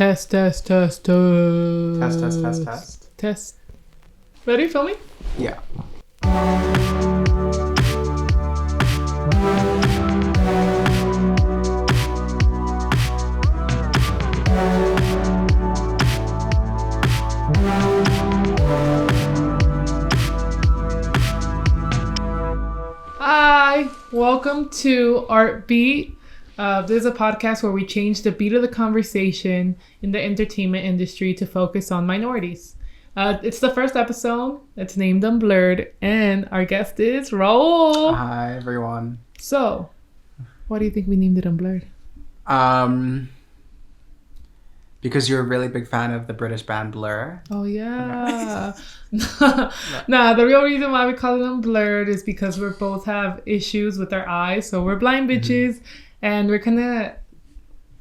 Test. Test. Ready? Filming? Yeah. Hi, welcome to Art Beat. This is a podcast where we change the beat of the conversation in the entertainment industry to focus on minorities. It's the first episode. It's named Unblurred, and our guest is Raoul. Hi, everyone. So, why do you think we named it Unblurred? Because you're a really big fan of the British band Blur. Oh, yeah. Nah, the real reason why we call it Unblurred is because we both have issues with our eyes. So we're blind bitches, and we're gonna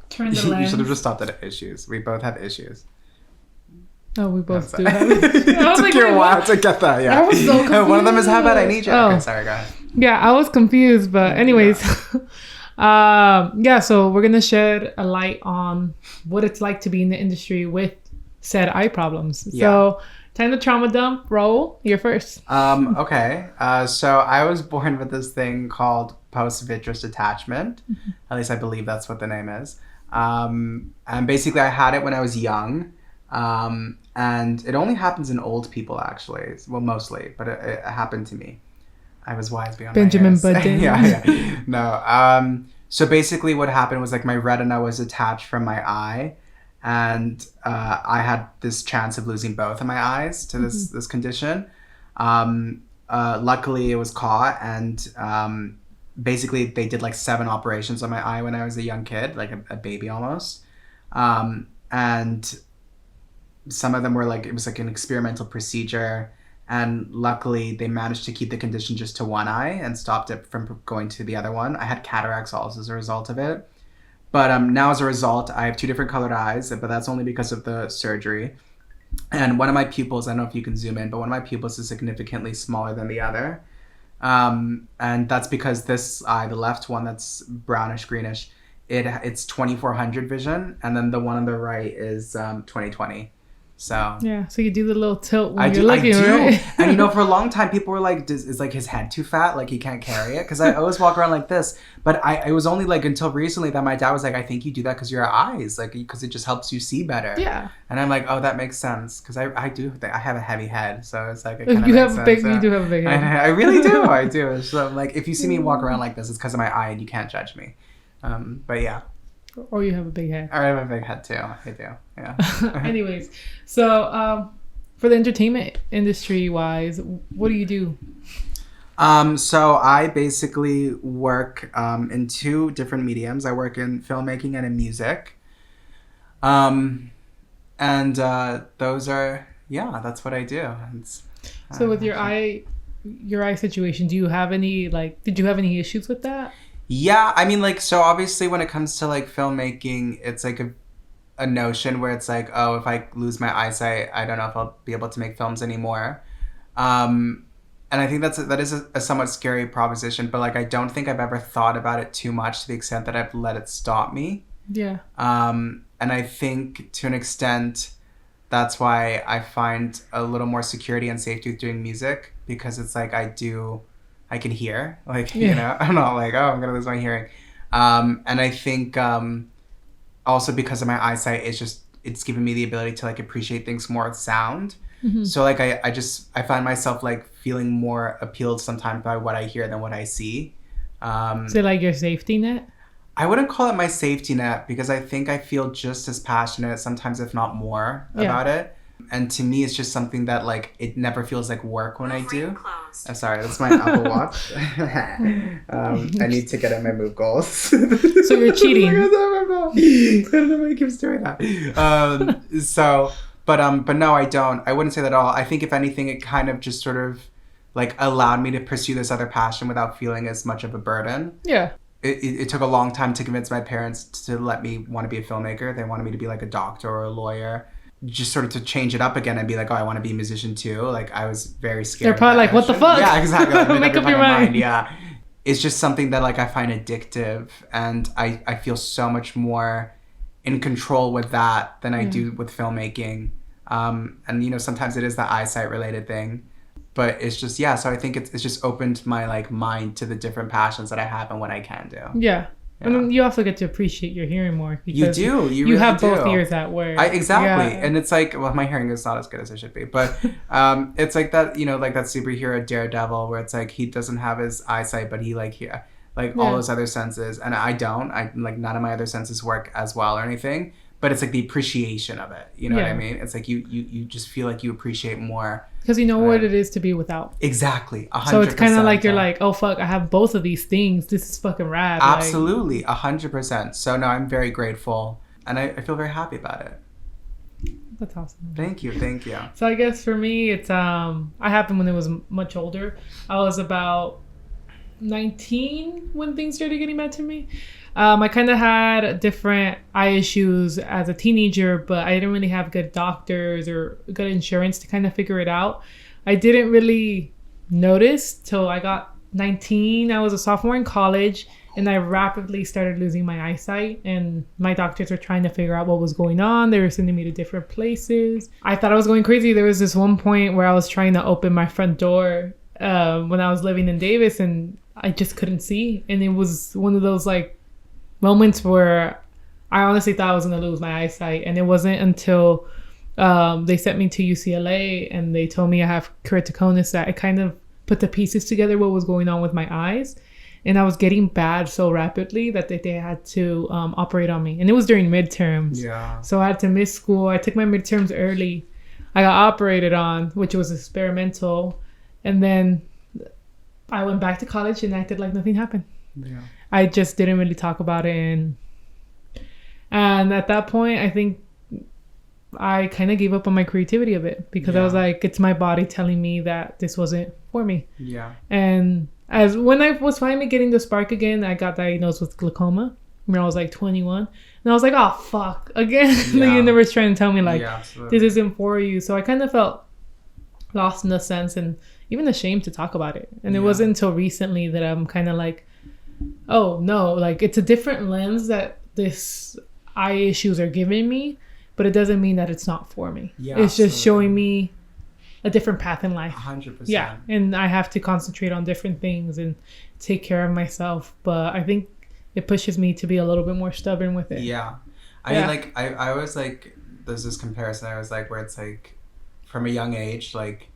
turn the lens. You should have just stopped at issues. We both have issues. Oh, we both do have issues. It took you a while to get that, yeah. I was so confused. One of them is, how about I need you? Oh. Okay, sorry, go ahead. Yeah, I was confused, but anyways. Yeah. So we're gonna shed a light on what it's like to be in the industry with said eye problems. Yeah. So time to trauma dump. Raoul, you're first. Okay. So I was born with this thing called post-vitreous detachment. At least I believe that's what the name is. And basically I had it when I was young. And it only happens in old people, actually. Well, mostly, but it happened to me. I was wise beyond Benjamin my years. Button. Yeah. No. So basically what happened was like my retina was detached from my eye, and I had this chance of losing both of my eyes to this condition. Luckily it was caught, and basically they did like 7 operations on my eye when I was a young kid, like a baby almost. And some of them were like, it was like an experimental procedure. And luckily, they managed to keep the condition just to one eye and stopped it from going to the other one. I had cataracts also as a result of it. But now as a result, I have 2 different colored eyes, but that's only because of the surgery. And one of my pupils, I don't know if you can zoom in, but one of my pupils is significantly smaller than the other. And that's because this eye, the left one that's brownish, greenish, it's 2400 vision. And then the one on the right is 20/20. So yeah, so you do the little tilt when you're looking, right? And for a long time, people were like, is like his head too fat? Like he can't carry it? Because I always walk around like this. But it was only like until recently that my dad was like, I think you do that because your eyes, like because it just helps you see better. Yeah. And I'm like, oh, that makes sense. Because I do think I have a heavy head, so it's like it you makes do have a big head. I really do. I do. So like, if you see me walk around like this, it's because of my eye, and you can't judge me. But yeah. Or you have a big head. I have a big head too. I do. Yeah. Anyways, so for the entertainment industry wise, what do you do? So I basically work in 2 different mediums. I work in filmmaking and in music. And those are, that's what I do. So with your eye situation, do you have any did you have any issues with that? Yeah, I mean, so obviously when it comes to like filmmaking, it's like a notion where it's like, oh, if I lose my eyesight, I don't know if I'll be able to make films anymore. And I think that is a somewhat scary proposition, but like I don't think I've ever thought about it too much to the extent that I've let it stop me. Yeah. And I think to an extent, that's why I find a little more security and safety with doing music, because it's like I can hear, I don't know, like, oh, I'm going to lose my hearing. And I think also because of my eyesight, it's given me the ability to like appreciate things more with sound. Mm-hmm. So like I find myself like feeling more appealed sometimes by what I hear than what I see. So like your safety net? I wouldn't call it my safety net, because I think I feel just as passionate, sometimes if not more, about it. And to me, it's just something that like it never feels like work when I do. I'm sorry, that's my Apple Watch. I need to get in my move goals. So you're cheating. I don't know why he keeps doing that. But no, I don't. I wouldn't say that at all. I think if anything, it kind of just sort of like allowed me to pursue this other passion without feeling as much of a burden. Yeah. It took a long time to convince my parents to let me want to be a filmmaker. They wanted me to be like a doctor or a lawyer. Just sort of to change it up again and be like, oh, I want to be a musician too. Like I was very scared. They're probably like, what the fuck? Yeah, exactly. Like, make up your mind. Yeah. It's just something that like I find addictive, and I feel so much more in control with that than I do with filmmaking. And, you know, sometimes it is the eyesight related thing. But it's just, yeah, so I think it's just opened my, like, mind to the different passions that I have and what I can do. Yeah. And then you also get to appreciate your hearing more. You do. You really have do. both ears at work. Exactly. Yeah. And it's like, well, my hearing is not as good as it should be. But it's like that, you know, like that superhero Daredevil where it's like he doesn't have his eyesight, but he like all his other senses. And I don't. Like none of my other senses work as well or anything. But it's like the appreciation of it. You know what I mean? It's like you just feel like you appreciate more. Because you know what it is to be without. Exactly. 100%. So it's kind of like you're like, oh, fuck, I have both of these things. This is fucking rad. Absolutely. 100%. So, no, I'm very grateful. And I feel very happy about it. That's awesome. Thank you. So I guess for me, it's I happened when I was much older. I was about 19 when things started getting bad to me. I kind of had different eye issues as a teenager, but I didn't really have good doctors or good insurance to kind of figure it out. I didn't really notice till I got 19. I was a sophomore in college, and I rapidly started losing my eyesight, and my doctors were trying to figure out what was going on. They were sending me to different places. I thought I was going crazy. There was this one point where I was trying to open my front door when I was living in Davis, and I just couldn't see. And it was one of those like moments where I honestly thought I was going to lose my eyesight. And it wasn't until they sent me to UCLA and they told me I have keratoconus that I kind of put the pieces together what was going on with my eyes. And I was getting bad so rapidly that they had to operate on me. And it was during midterms. Yeah. So I had to miss school. I took my midterms early. I got operated on, which was experimental. And then I went back to college and acted like nothing happened. Yeah. I just didn't really talk about it. And at that point, I think I kind of gave up on my creativity a bit because I was like, it's my body telling me that this wasn't for me. Yeah. And as when I was finally getting the spark again, I got diagnosed with glaucoma when I was like 21. And I was like, oh, fuck. Again, the universe trying to tell me like, this isn't for you. So I kind of felt lost in a sense and even ashamed to talk about it. And it wasn't until recently that I'm kind of like, oh no, like it's a different lens that this eye issues are giving me, but it doesn't mean that it's not for me. It's just showing me a different path in life. 100%. Yeah, and I have to concentrate on different things and take care of myself, but I think it pushes me to be a little bit more stubborn with it. Yeah. I mean, like I was like, there's this comparison I was like where it's like from a young age, like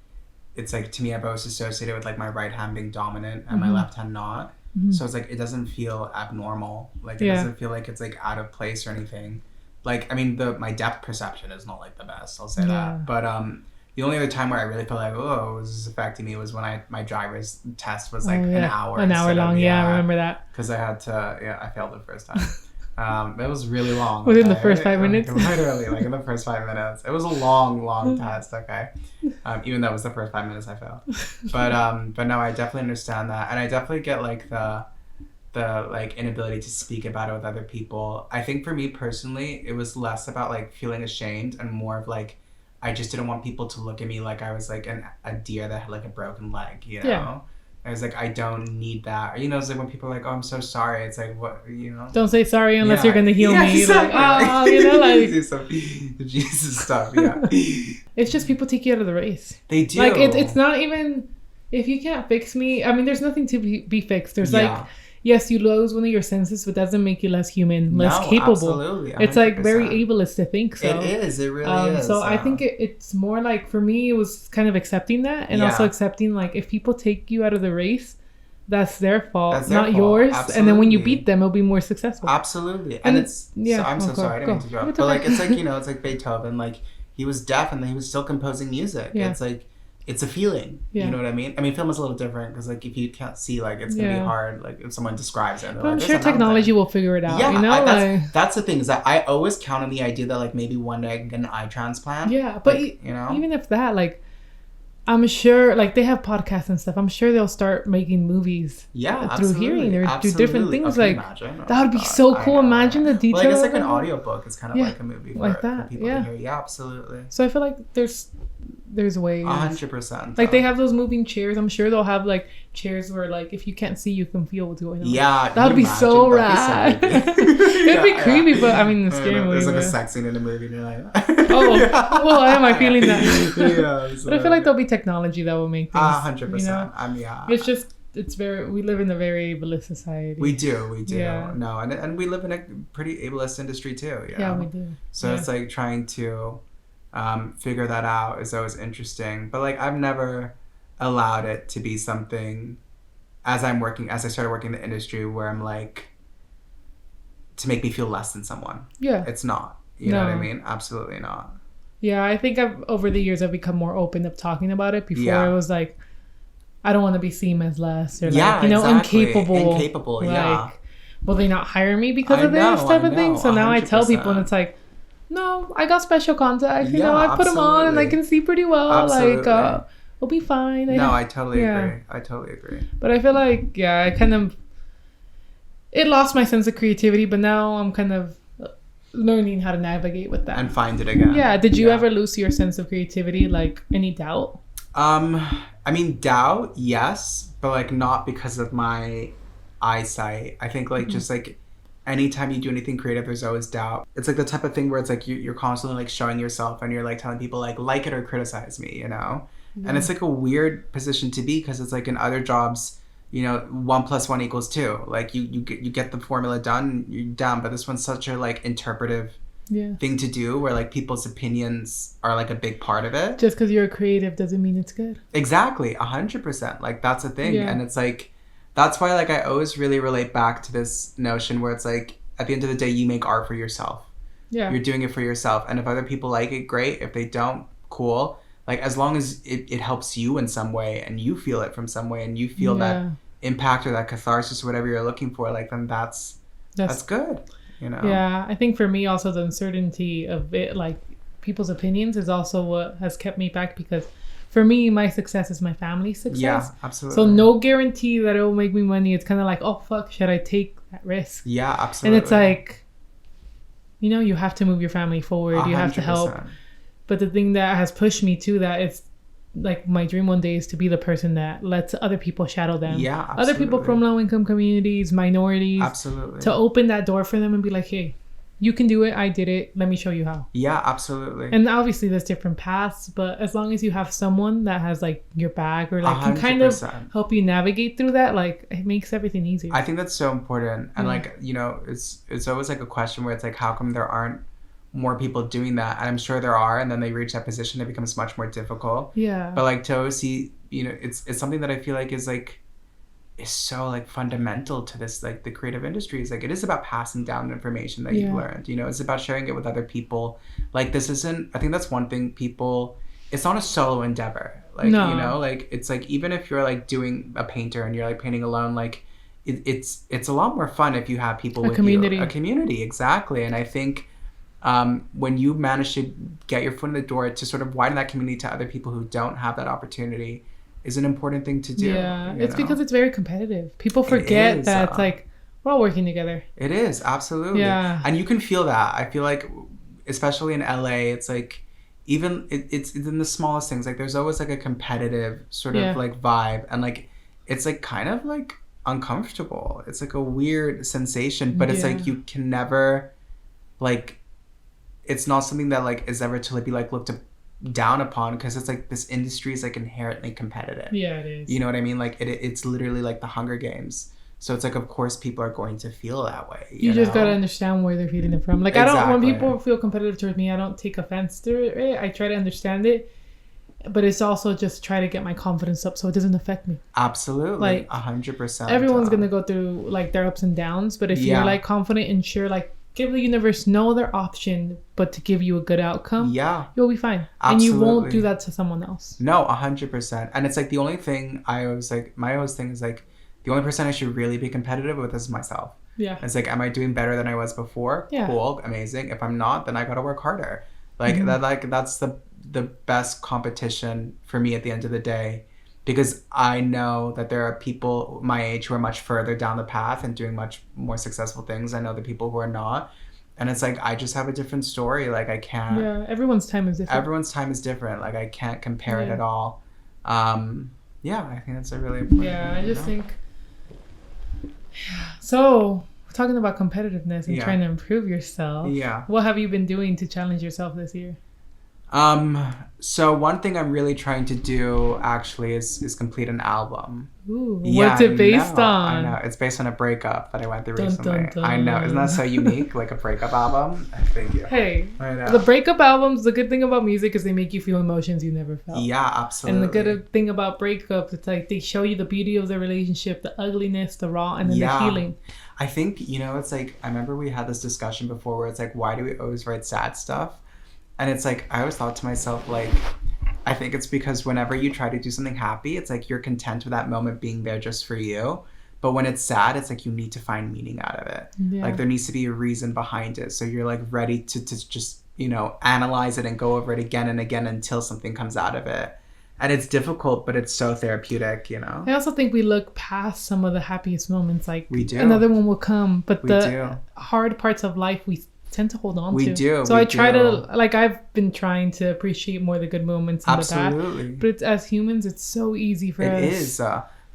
it's like to me I've always associated with like my right hand being dominant and my left hand not. So it's like it doesn't feel abnormal. Like it doesn't feel like it's like out of place or anything. Like I mean my depth perception is not like the best, I'll say that. But the only other time where I really felt like, oh, this is affecting me was when my driver's test was like an hour. An hour long, I remember that. Because I had to, I failed the first time. It was really long. Within the first 5 minutes? Literally, like in the first 5 minutes. It was a long test, okay? Even though it was the first 5 minutes I failed. But no, I definitely understand that. And I definitely get like the like inability to speak about it with other people. I think for me personally, it was less about like feeling ashamed and more of like, I just didn't want people to look at me like I was like a deer that had like a broken leg, you know? Yeah. I was like, I don't need that. Or, you know, it's like when people are like, oh, I'm so sorry. It's like, what, you know? Don't say sorry unless you're going to heal me. Exactly. Like, oh, you know, like. Do some Jesus stuff, yeah. It's just people take you out of the race. They do. Like, it's not even, if you can't fix me, I mean, there's nothing to be fixed. There's like, yes, you lose one of your senses, but that doesn't make you less human, less capable. Absolutely. 100%. It's like very ableist to think so. It is. It really is. So I think it's more like, for me, it was kind of accepting that and also accepting like if people take you out of the race, that's their fault, not yours. Absolutely. And then when you beat them, it'll be more successful. Absolutely. And it's, so I'm so sorry. I didn't mean to interrupt. But like, it's like, you know, it's like Beethoven, like he was deaf and then he was still composing music. Yeah. It's like, it's a feeling. Yeah. You know what I mean? I mean, film is a little different because, like, if you can't see, like, it's going to be hard. Like, if someone describes it. But I'm sure technology will figure it out, you know? That's the thing, is that I always count on the idea that, like, maybe one day I can get an eye transplant. Yeah, but, like, you know? Even if that, like, I'm sure, like, they have podcasts and stuff. I'm sure they'll start making movies through hearing or do different things. Like, that would be so cool. Imagine the details. Well, I guess, like, an audiobook is kind of like a movie for people to hear. Yeah, absolutely. So I feel like there's ways. 100%. Like they have those moving chairs. I'm sure they'll have like chairs where like if you can't see, you can feel what's going on. Yeah, that would be so rad. It'd be creepy, but I mean, the scary movie. There's like a sex scene in the movie, and you're like, oh, well, why am I feeling that? Yeah, but I feel like there'll be technology that will make things. 100%. You know? Yeah. It's just. We live in a very ableist society. We do. Yeah. No, and we live in a pretty ableist industry too. Yeah, we do. So it's like trying to figure that out is always interesting. But like I've never allowed it to be something as I started working in the industry where I'm like to make me feel less than someone. Yeah. It's not. You know what I mean? Absolutely not. Yeah, I think over the years I've become more open of talking about it. Before it was like I don't want to be seen as less or like, exactly. incapable. Like, will they not hire me because of this type of thing? So now 100%. I tell people and it's like, no, I got special contacts. You know, I put them on and I can see pretty well. Absolutely. Like, we'll be fine. I totally agree. But I feel like, I kind of, it lost my sense of creativity, but now I'm kind of learning how to navigate with that. And find it again. Yeah. Did you ever lose your sense of creativity? Like any doubt? I mean, doubt, yes, but like not because of my eyesight. I think like just like anytime you do anything creative, there's always doubt. It's like the type of thing where it's like you're constantly like showing yourself and you're like telling people like it or criticize me, you know? Yeah. And it's like a weird position to be because it's like in other jobs, you know, 1 + 1 = 2. Like you get the formula done, you're done. But this one's such a like interpretive thing to do where like people's opinions are like a big part of it. Just because you're a creative doesn't mean it's good. Exactly. 100%. Like that's a thing. And it's like, that's why like I always really relate back to this notion where it's like, at the end of the day, you make art for yourself. Yeah. You're doing it for yourself. And if other people like it, great. If they don't, cool. Like as long as it helps you in some way and you feel it from some way and you feel that impact or that catharsis or whatever you're looking for, like then that's good. You know? Yeah, I think for me also the uncertainty of it, like people's opinions, is also what has kept me back because for me my success is my family's success. Yeah, absolutely. So no guarantee that it will make me money. It's kind of like, oh fuck, should I take that risk? Yeah, absolutely. And it's like, you know, you have to move your family forward. 100%. You have to help. But the thing that has pushed me to that is like my dream one day is to be the person that lets other people shadow them. Yeah, absolutely. Other people from low income communities, minorities. Absolutely. To open that door for them and be like, hey, you can do it. I did it. Let me show you how. Yeah, absolutely. And obviously there's different paths, but as long as you have someone that has like your back or like 100%. Can kind of help you navigate through that, like it makes everything easier. I think that's so important. And like, you know, it's always like a question where it's like, how come there aren't more people doing that? And I'm sure there are, and then they reach that position, it becomes much more difficult. Yeah. But like to see, you know, it's something that I feel like is so like fundamental to this, like the creative industry is like, it is about passing down information that you've learned, you know, it's about sharing it with other people. Like this isn't, I think that's one thing it's not a solo endeavor. Like, you know, like it's like, even if you're like doing a painter and you're like painting alone, like it's a lot more fun if you have people with you. A community, exactly. And I think when you manage to get your foot in the door to sort of widen that community to other people who don't have that opportunity is an important thing to do. Yeah, it's because it's very competitive. People forget that it's like we're all working together. It is, absolutely. Yeah. And you can feel that. I feel like, especially in LA, it's like even it's in the smallest things. Like there's always like a competitive sort of like vibe, and like it's like kind of like uncomfortable. It's like a weird sensation, but it's like you can never like. It's not something that like is ever to be like looked down upon because it's like this industry is like inherently competitive. Yeah, it is. You know what I mean? Like it's literally like the Hunger Games. So it's like, of course, people are going to feel that way. You just gotta understand where they're feeling it from. Like exactly. I don't. When people feel competitive towards me, I don't take offense to it. I try to understand it, but it's also just try to get my confidence up so it doesn't affect me. Absolutely, like 100%. Everyone's gonna go through like their ups and downs, but if you're like confident and sure, like. Give the universe no other option but to give you a good outcome. Yeah. You'll be fine. Absolutely. And you won't do that to someone else. No, 100%. And it's like the only thing I always like, my always thing is like, the only person I should really be competitive with is myself. Yeah. It's like, am I doing better than I was before? Yeah. Cool. Amazing. If I'm not, then I got to work harder. Like that's the best competition for me at the end of the day. Because I know that there are people my age who are much further down the path and doing much more successful things. I know the people who are not. And it's like, I just have a different story. Like, I can't. Yeah, everyone's time is different. Everyone's time is different. Like, I can't compare it Yeah. at all. Yeah, I think that's a really important Yeah, thing, I you just know? think. So, talking about competitiveness and Yeah. trying to improve yourself. Yeah. What have you been doing to challenge yourself this year? So one thing I'm really trying to do actually is complete an album. Ooh, Yeah, what's it based I on? know. It's based on a breakup that I went through Dun, recently. dun, I know. Isn't that dun. so unique? Like a breakup album? Thank you. Hey, I know. the breakup albums, the good thing about music is they make you feel emotions you never felt. Yeah, absolutely. And the good thing about breakups, it's like they show you the beauty of the relationship, the ugliness, the raw, and then the healing. I think, it's like, I remember we had this discussion before where it's like, why do we always write sad stuff? And it's like, I always thought to myself, like, I think it's because whenever you try to do something happy, it's like you're content with that moment being there just for you. But when it's sad, it's like you need to find meaning out of it. Yeah. Like there needs to be a reason behind it. So you're like ready to just, analyze it and go over it again and again until something comes out of it. And it's difficult, but it's so therapeutic, I also think we look past some of the happiest moments. Like We do. another one will come, but We the do. hard parts of life we tend to hold on We to. do, So we I try do. to, like, I've been trying to appreciate more the good moments and the Absolutely. bad. But it's, as humans, it's so easy for us. It is.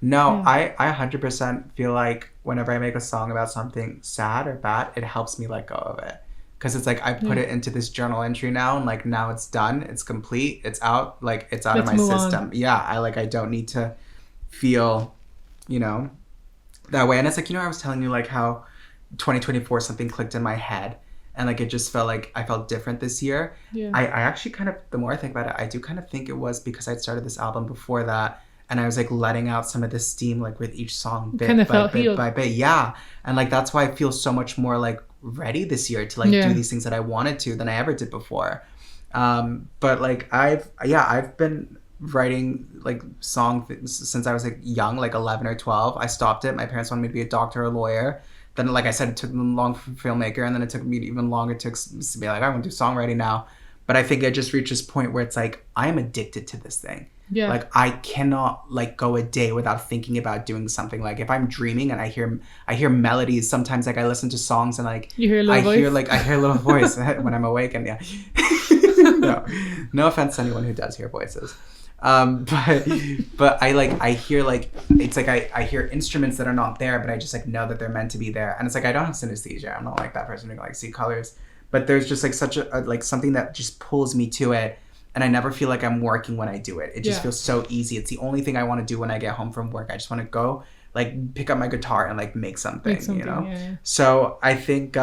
No, I 100% feel like whenever I make a song about something sad or bad, it helps me let go of it. Because it's like I put it into this journal entry now, and like now it's done, it's complete, it's out, like it's out Let's of my move system. on. Yeah, I don't need to feel, that way. And it's like, I was telling you like how 2024 something clicked in my head. And like it just felt like I felt different this year. Yeah. I actually kind of, the more I think about it, I do kind of think it was because I'd started this album before that, and I was like letting out some of the steam like with each song bit Kinda by felt bit healed. by bit. Yeah. And like that's why I feel so much more like ready this year to like Yeah. do these things that I wanted to than I ever did before. But like I've been writing like songs since I was like young, like 11 or 12. I stopped it. My parents wanted me to be a doctor or a lawyer. Then, like I said, it took them long for filmmaker, and then it took me even longer to be like, I want to do songwriting now. But I think I just reached this point where it's like, I'm addicted to this thing. Yeah. Like I cannot like go a day without thinking about doing something. Like if I'm dreaming and I hear melodies, sometimes like I listen to songs and like You hear a little voice? I hear a little voice when I'm awake, and yeah. No offense to anyone who does hear voices. But I hear like it's like I hear instruments that are not there, but I just like know that they're meant to be there. And it's like I don't have synesthesia. I'm not like that person who can like see colors. But there's just like such a like something that just pulls me to it, and I never feel like I'm working when I do it. It just Yeah. feels so easy. It's the only thing I want to do when I get home from work. I just want to go like pick up my guitar and like make something, yeah. So I think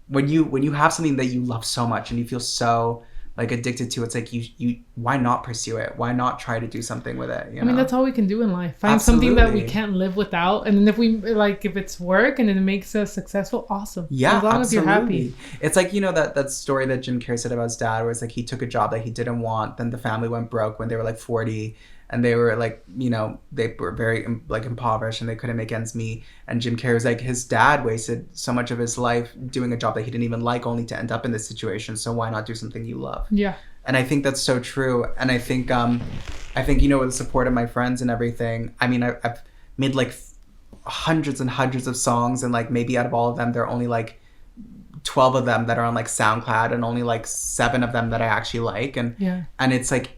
when you have something that you love so much and you feel so like addicted to, it's like you why not pursue it? Why not try to do something with it? I mean, that's all we can do in life. Find something that we Absolutely. can't live without. And then if it's work and it makes us successful, awesome. Yeah, As long absolutely. as you're happy. It's like, that story that Jim Carrey said about his dad, where it's like he took a job that he didn't want, then the family went broke when they were like 40, and they were like, they were very like impoverished and they couldn't make ends meet. And Jim Carrey was like, his dad wasted so much of his life doing a job that he didn't even like, only to end up in this situation. So why not do something you love? Yeah. And I think that's so true. And I think, with the support of my friends and everything, I mean, I've made like hundreds and hundreds of songs, and like maybe out of all of them, there are only like 12 of them that are on like SoundCloud, and only like 7 of them that I actually like. And it's like,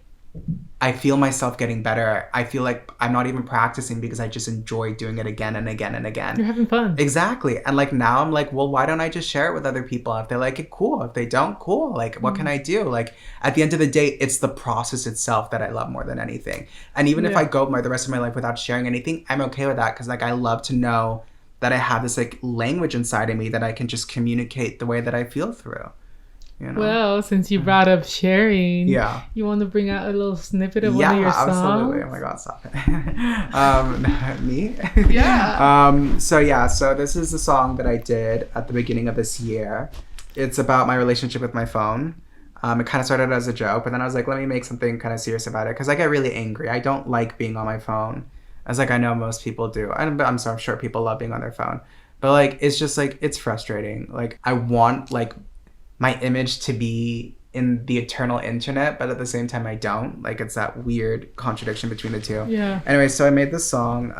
I feel myself getting better. I feel like I'm not even practicing because I just enjoy doing it again and again and again. You're having fun. Exactly. And like now I'm like, well, why don't I just share it with other people? If they like it, cool. If they don't, cool. Like, what can I do? Like, at the end of the day, it's the process itself that I love more than anything. And even if I go the rest of my life without sharing anything, I'm okay with that, because like I love to know that I have this like language inside of me that I can just communicate the way that I feel through. Well, since you brought up sharing, Yeah. you want to bring out a little snippet of one of your songs? Absolutely. Oh my God, stop it. Me? Yeah. So this is the song that I did at the beginning of this year. It's about my relationship with my phone. It kind of started as a joke, but then I was like, let me make something kind of serious about it, because I get really angry. I don't like being on my phone, as like I know most people do. I'm sure people love being on their phone, but like it's just like it's frustrating. Like I want like my image to be in the eternal internet, but at the same time I don't. Like it's that weird contradiction between the two. Yeah. Anyway, so I made this song.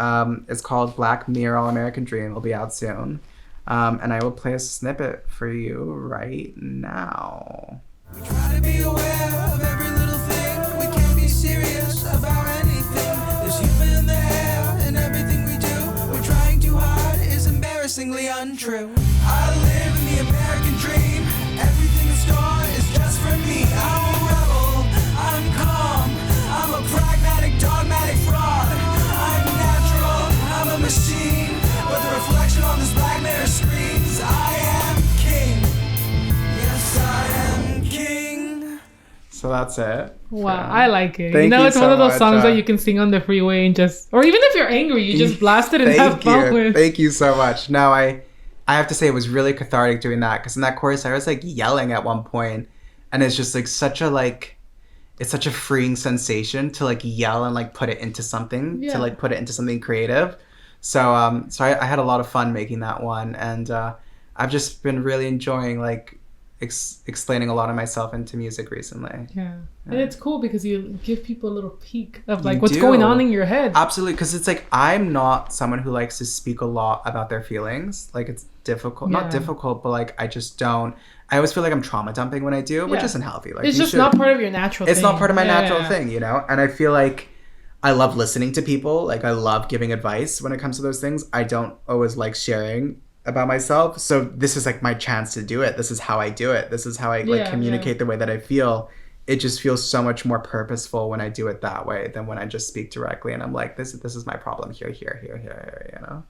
It's called Black Mirror All American Dream. It'll be out soon. And I will play a snippet for you right now. We try to be aware of every little thing. We can't be serious about anything. There's humor in the air and everything we do. We're trying too hard is embarrassingly untrue. I live in the American dream. Everything in store is just for me. I'm a rebel. I'm calm. I'm a pragmatic, dogmatic fraud. I'm natural. I'm a machine. But the reflection on this black mirror screams, I am king. Yes, I am king. So that's it. Wow, I like it. Thank you It's one so of those much, songs that you can sing on the freeway and just, or even if you're angry, you just blast it and have fun with. Thank you so much. No, I have to say it was really cathartic doing that, because in that chorus I was like yelling at one point, and it's just like it's such a freeing sensation to like yell and like put it into something, to like put it into something creative. So I had a lot of fun making that one, and I've just been really enjoying like explaining a lot of myself into music recently. Yeah. And it's cool because you give people a little peek of like what's going on in your head. Absolutely, because it's like I'm not someone who likes to speak a lot about their feelings. Like it's difficult, not difficult, but like I just don't. I always feel like I'm trauma dumping when I do, which isn't healthy. Like it's just not part of your natural thing. It's not part of my natural thing, you know? And I feel like I love listening to people. Like I love giving advice when it comes to those things. I don't always like sharing about myself. So this is like my chance to do it. This is how I do it. This is how I like communicate the way that I feel. It just feels so much more purposeful when I do it that way than when I just speak directly and I'm like, this is my problem here, you know?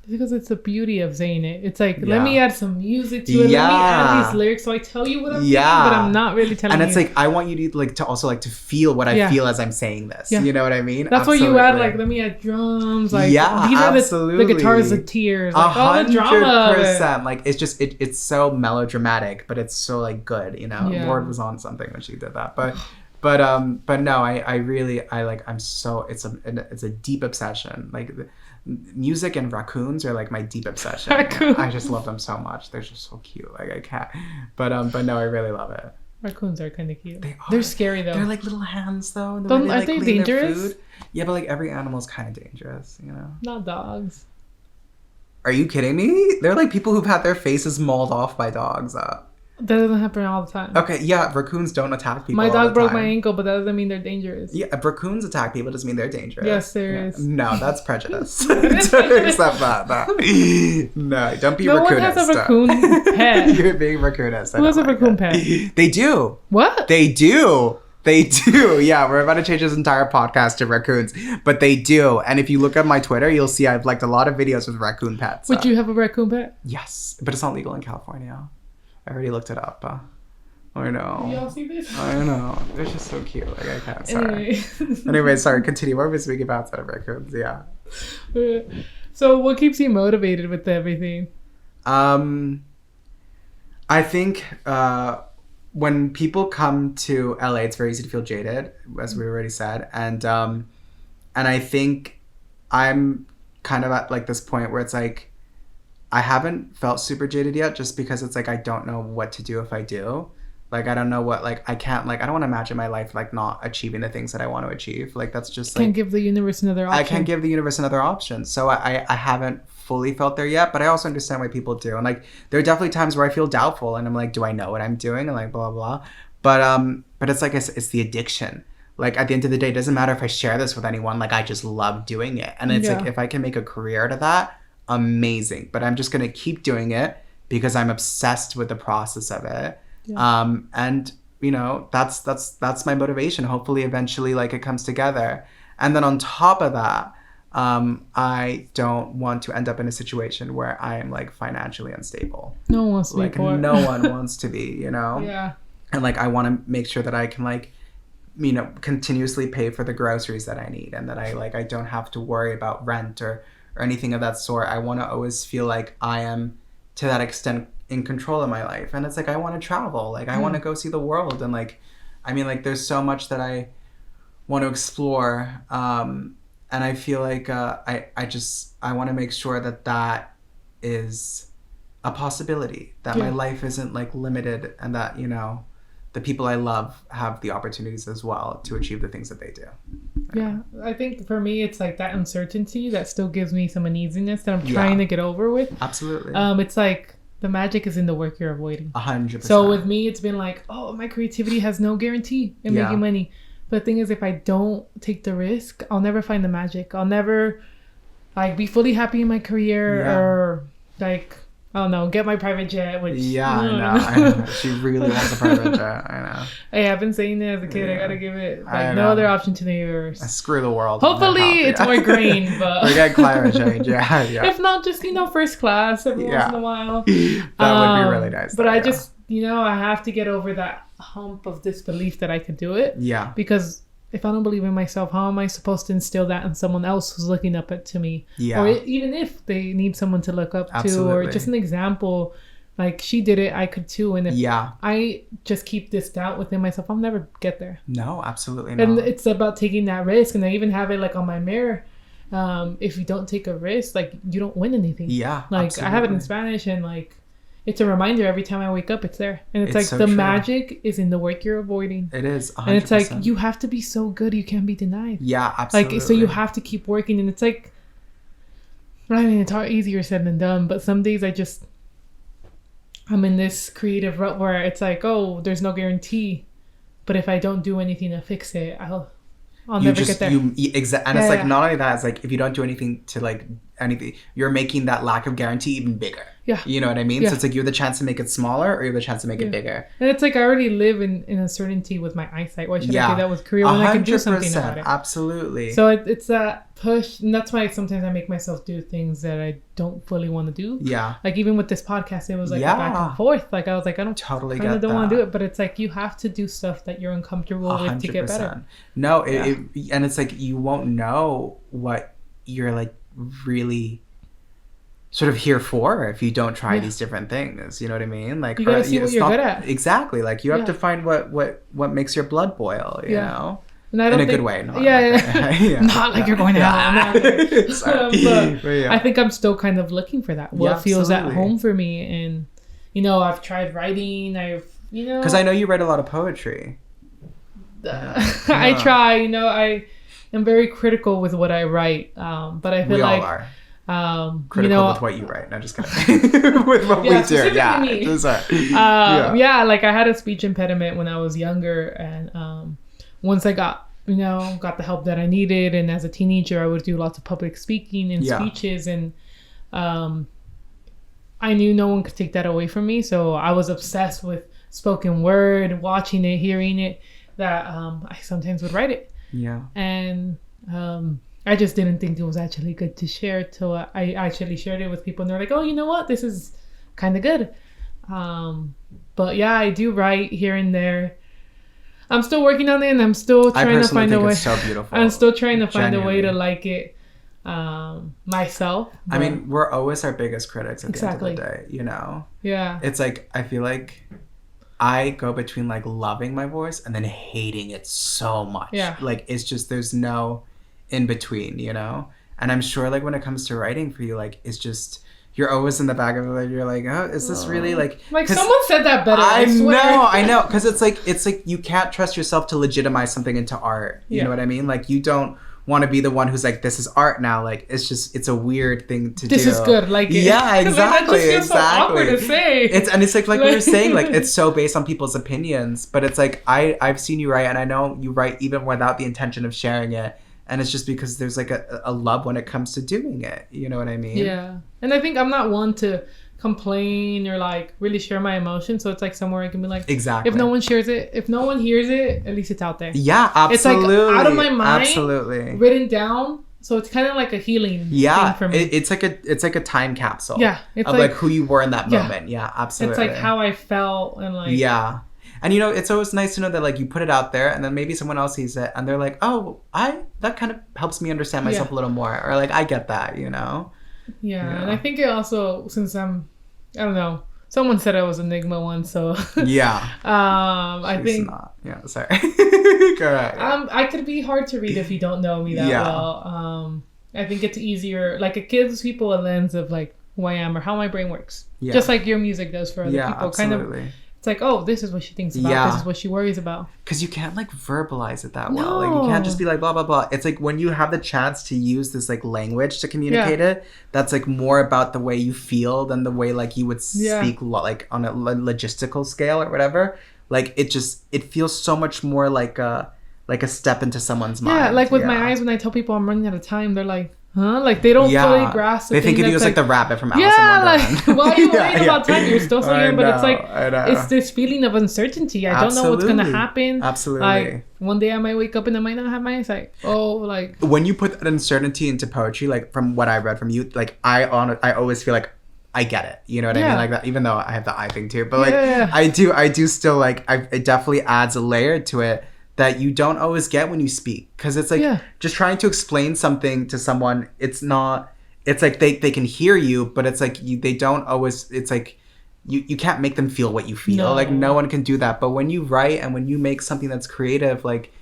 Because it's the beauty of saying it. It's like, let me add some music to it. Let me add these lyrics so I tell you what I'm feeling, but I'm not really telling you. And it's like, I want you to like to also like to feel what I feel as I'm saying this. You know what I mean? That's why you add like, let me add drums. Like, these are the guitars, the tears, like all the drama. 100%. Like it's just it's so melodramatic, but it's so like good. You know, Lord was on something when she did that, but no, I'm so it's a deep obsession. Like music and raccoons are like my deep obsession. I just love them so much. They're just so cute. Like I can't. But no, I really love it. Raccoons are kind of cute. They're scary though. They're like little hands though. Aren't they dangerous? Yeah, but like every animal is kind of dangerous, you know. Not dogs. Are you kidding me? They're like people who've had their faces mauled off by dogs. That doesn't happen all the time. Okay, yeah, raccoons don't attack people. My dog broke my ankle, but that doesn't mean they're dangerous. Yeah, raccoons attack people doesn't mean they're dangerous. Yes, there is. No, that's prejudice. Don't accept that. No, don't be raccoonist. No one has a raccoon pet. You're being raccoonist. Who has a raccoon pet? They do. What? They do. They do. Yeah, we're about to change this entire podcast to raccoons, but they do. And if you look at my Twitter, you'll see I've liked a lot of videos with raccoon pets. Would you have a raccoon pet? Yes, but it's not legal in California. I already looked it up. I know. Y'all see this? I know. They're just so cute. Like I can't. Sorry. Anyway, sorry. Continue. What were we speaking about instead of raccoons? Yeah. So, what keeps you motivated with everything? I think when people come to LA, it's very easy to feel jaded, as we already said, and I think I'm kind of at like this point where it's like I haven't felt super jaded yet, just because it's like I don't know what to do if I do. Like I don't know what, like I can't, like I don't want to imagine my life like not achieving the things that I want to achieve. Like that's just like can't give the universe another option. I can't give the universe another option. So I haven't fully felt there yet, but I also understand why people do. And like there are definitely times where I feel doubtful and I'm like, do I know what I'm doing? And like blah blah. But it's like it's the addiction. Like at the end of the day, it doesn't matter if I share this with anyone. Like I just love doing it, and it's like if I can make a career out of that, amazing. But I'm just gonna keep doing it because I'm obsessed with the process of it. And you know, that's my motivation. Hopefully eventually like it comes together. And then on top of that, I don't want to end up in a situation where I am like financially unstable. No one wants to be poor. No one wants to be, you know? Yeah. And like I want to make sure that I can like, you know, continuously pay for the groceries that I need, and that I don't have to worry about rent or anything of that sort. I want to always feel like I am to that extent in control of my life. And it's like I want to travel, like I want to go see the world, and like I mean like there's so much that I want to explore, and I feel like I want to make sure that is a possibility, that my life isn't like limited, and that, you know, the people I love have the opportunities as well to achieve the things that they do. Yeah, I think for me, it's like that uncertainty that still gives me some uneasiness that I'm trying to get over with. Absolutely. It's like the magic is in the work you're avoiding. 100%. So with me, it's been like, oh, my creativity has no guarantee in making money. But the thing is, if I don't take the risk, I'll never find the magic. I'll never like be fully happy in my career or like, I don't know, get my private jet, which... I know. She really wants a private jet. I know. Hey, I've been saying that as a kid. I gotta give it like no other option to the universe. Screw the world. Hopefully it's more green, but... Forget climate change. Yeah. If not, just, first class every once in a while. That would be really nice. But I just, I have to get over that hump of disbelief that I could do it. Yeah. Because if I don't believe in myself, how am I supposed to instill that in someone else who's looking up to me? Yeah. Or even if they need someone to look up to, or just an example, like she did it, I could too. And if I just keep this doubt within myself, I'll never get there. No, absolutely not. And it's about taking that risk. And I even have it like on my mirror. If you don't take a risk, like you don't win anything. Yeah. Like absolutely. I have it in Spanish, and like it's a reminder every time I wake up, it's there. And it's like so the true. magic is in the work you're avoiding. It is 100%. And it's like you have to be so good you can't be denied. Yeah, absolutely. Like so you have to keep working, and it's like, I mean, it's easier said than done, but some days I'm in this creative rut where it's like, oh, there's no guarantee, but if I don't do anything to fix it, I'll never get there. And it's like not only that, it's like if you don't do anything to like anything, you're making that lack of guarantee even bigger. Yeah. You know what I mean? Yeah. So it's like you have the chance to make it smaller, or you have the chance to make it bigger. And it's like I already live in uncertainty with my eyesight. Why should I do that with career when I can do something about it? Absolutely. So it's that push, and that's why sometimes I make myself do things that I don't fully want to do. Yeah. Like even with this podcast, it was like a back and forth. Like I was like, I don't totally want to do it, but it's like you have to do stuff that you're uncomfortable 100%. With to get better. No, and it's like you won't know what you're like really sort of here for if you don't try these different things. You know what I mean? Like you gotta see what you're good at. Exactly. Like you have to find what makes your blood boil. You know. And I don't in a think, good way. Not not like you're going to hell. But I think I'm still kind of looking for that. What feels at home for me. And, I've tried writing. Because I know you write a lot of poetry. I try. I am very critical with what I write. But I feel like... We all are. Critical with what you write. No, just kidding. With what we do. Yeah. Like I had a speech impediment when I was younger. And once I got the help that I needed, and as a teenager, I would do lots of public speaking and speeches, and I knew no one could take that away from me. So I was obsessed with spoken word, watching it, hearing it, that I sometimes would write it. Yeah. And I just didn't think it was actually good to share till I actually shared it with people, and they're like, oh, you know what? This is kind of good. But yeah, I do write here and there. I'm still working on it, and I'm still trying to find a way. It's so beautiful. I'm still trying to find a way to like it myself. I mean, we're always our biggest critics at the end of the day, Yeah. It's like, I feel like I go between like loving my voice and then hating it so much. Yeah. Like it's just, there's no in between, And I'm sure like when it comes to writing for you, like it's just, you're always in the back of it. Like, you're like, oh, is this really like someone said that better. I swear. I know. Cause it's like you can't trust yourself to legitimize something into art. You know what I mean? Like you don't want to be the one who's like, this is art now. Like it's a weird thing to do. This is good. Like it. Yeah, exactly. That just feels so awkward to say. It's like we were saying, like it's so based on people's opinions, but it's like I've seen you write, and I know you write even without the intention of sharing it. And it's just because there's like a love when it comes to doing it. You know what I mean? Yeah. And I think I'm not one to complain or like really share my emotions. So it's like somewhere I can be like, exactly. If no one shares it, if no one hears it, at least it's out there. Yeah, absolutely. It's like out of my mind, absolutely written down. So it's kind of like a healing thing for me. It's like a time capsule. Yeah. It's of like who you were in that moment. Yeah, absolutely. It's like how I felt and like. Yeah. And it's always nice to know that like you put it out there, and then maybe someone else sees it and they're like, oh, that kind of helps me understand myself a little more, or like I get that, Yeah. And I think it also, since I don't know, someone said I was Enigma once, so yeah. I think not. Yeah, sorry. Correct. I could be hard to read if you don't know me that well. I think it's easier, like it gives people a lens of like who I am or how my brain works, just like your music does for other people. Absolutely. Kind of. It's it's like, oh, this is what she thinks about. Yeah. This is what she worries about. Because you can't like verbalize it that well. Like you can't just be like blah blah blah. It's like when you have the chance to use this like language to communicate it, that's like more about the way you feel than the way like you would speak like on a logistical scale or whatever. Like it feels so much more like a step into someone's mind. Yeah, like with my eyes when I tell people I'm running out of time, they're like, huh? Like they don't fully grasp. They think of you as like the rabbit from Alice in Wonderland. Like why are you worried about time? You're still so young, but it's like know. It's this feeling of uncertainty. I don't know what's gonna happen. Absolutely. Like one day I might wake up and I might not have my eyesight. Oh, like when you put that uncertainty into poetry, like from what I read from you, like I always feel like I get it. You know what I mean? Like that, even though I have the eye thing too, but like I do still like it definitely adds a layer to it that you don't always get when you speak, because it's like just trying to explain something to someone. It's like they can hear you, but it's like they don't always. It's like you can't make them feel what you feel. Like no one can do that. But when you write and when you make something that's creative, like